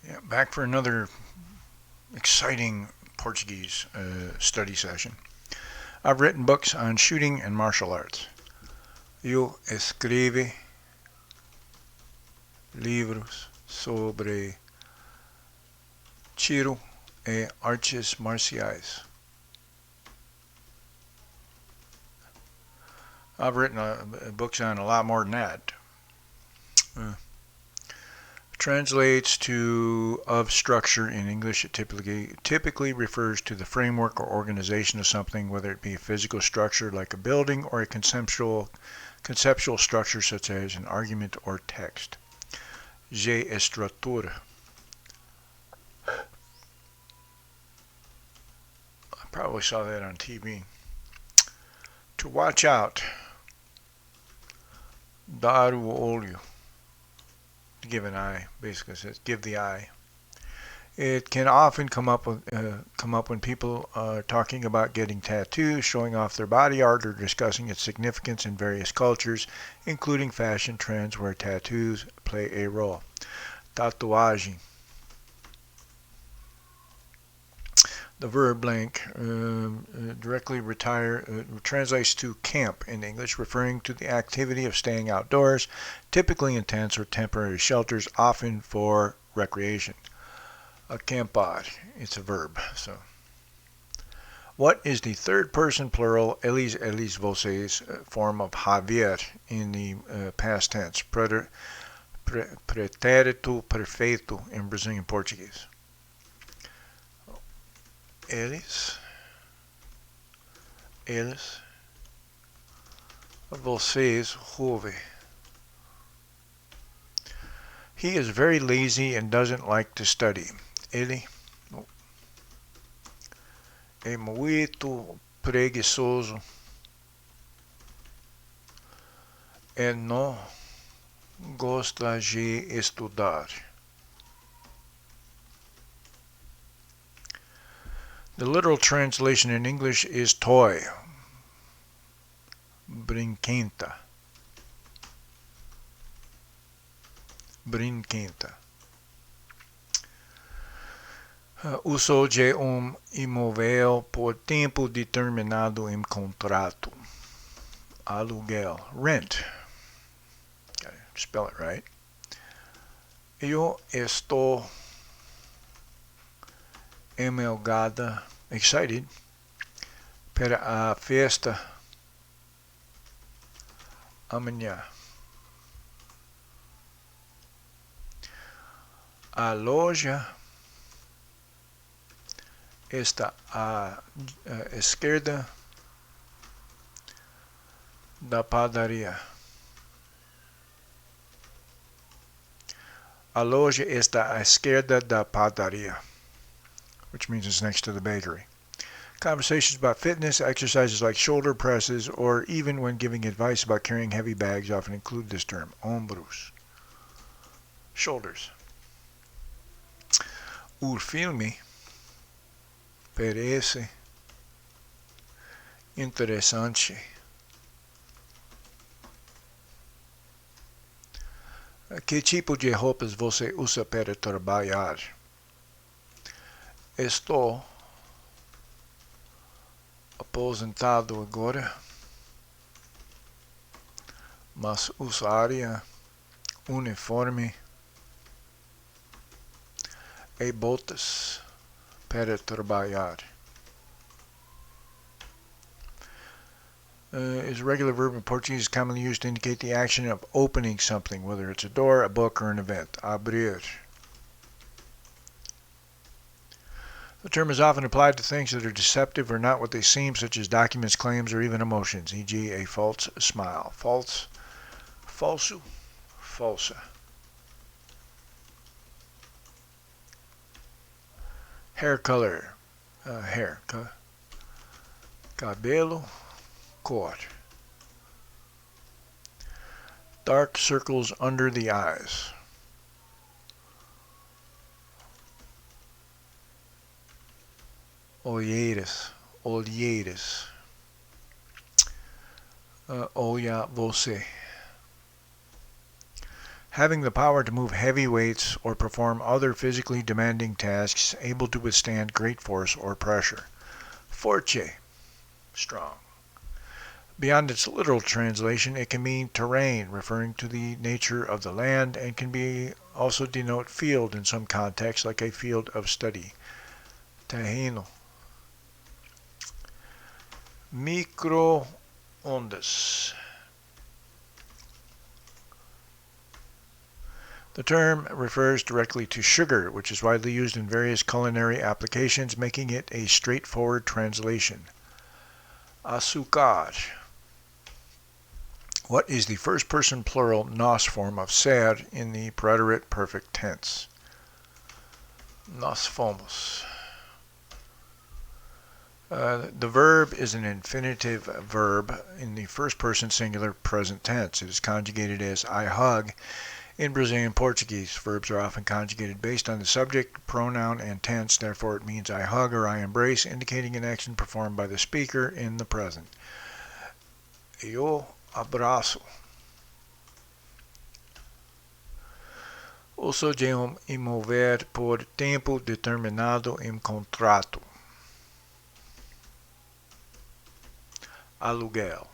Yeah, back for another exciting Portuguese study session. I've written books on shooting and martial arts. Eu escrevi livros sobre tiro e artes marciais. I've written books on a lot more than that. Uh, Translates to of structure in English. It typically refers to the framework or organization of something, whether it be a physical structure like a building or a conceptual structure such as an argument or text. G estrutura. I probably saw that on TV. To watch out. Dar o olho. To give an eye, basically says give the eye. It can often come up when people are talking about getting tattoos, showing off their body art, or discussing its significance in various cultures, including fashion trends where tattoos play a role. Tatuagem. The verb blank directly translates to camp in English, referring to the activity of staying outdoors, typically in tents or temporary shelters, often for recreation. Acampar, it's a verb. So, what is the third person plural eles, vocês form of haver in the past tense? Pretérito perfeito in Brazilian Portuguese. Eles, vocês, ouve. He is very lazy and doesn't like to study. Ele é muito preguiçoso e não gosta de estudar. The literal translation in English is toy. Brinquenta. Uso de imóvel por tempo determinado em contrato. Aluguel. Rent. Gotta spell it right. Eu estou excited para a festa amanhã. A loja está à esquerda da padaria. A loja está à esquerda da padaria, which means it's next to the bakery. Conversations about fitness, exercises like shoulder presses, or even when giving advice about carrying heavy bags often include this term, ombros. Shoulders. O filme parece interessante. Que tipo de roupas você usa para trabalhar? Estou aposentado agora, mas usaria uniforme e botas para trabalhar. Is a regular verb in Portuguese commonly used to indicate the action of opening something, whether it's a door, a book, or an event. Abrir. The term is often applied to things that are deceptive or not what they seem, such as documents, claims, or even emotions, e.g. a false smile. False, falso, falsa. Hair color. Hair. Cabelo. Cor. Dark circles under the eyes. Olheiras. Olha você. Having the power to move heavy weights or perform other physically demanding tasks, able to withstand great force or pressure. Forte, strong. Beyond its literal translation, it can mean terrain, referring to the nature of the land, and can be also denote field in some contexts, like a field of study. Terreno. Micro-ondas. The term refers directly to sugar, which is widely used in various culinary applications, making it a straightforward translation. Açúcar. What is the first person plural nós form of ser in the preterite perfect tense? Nós fomos. The verb is an infinitive verb in the first person singular present tense. It is conjugated as I hug. In Brazilian Portuguese, verbs are often conjugated based on the subject, pronoun, and tense. Therefore, it means I hug or I embrace, indicating an action performed by the speaker in the present. Eu abraço. Uso de immover por tempo determinado em contrato. Aluguel.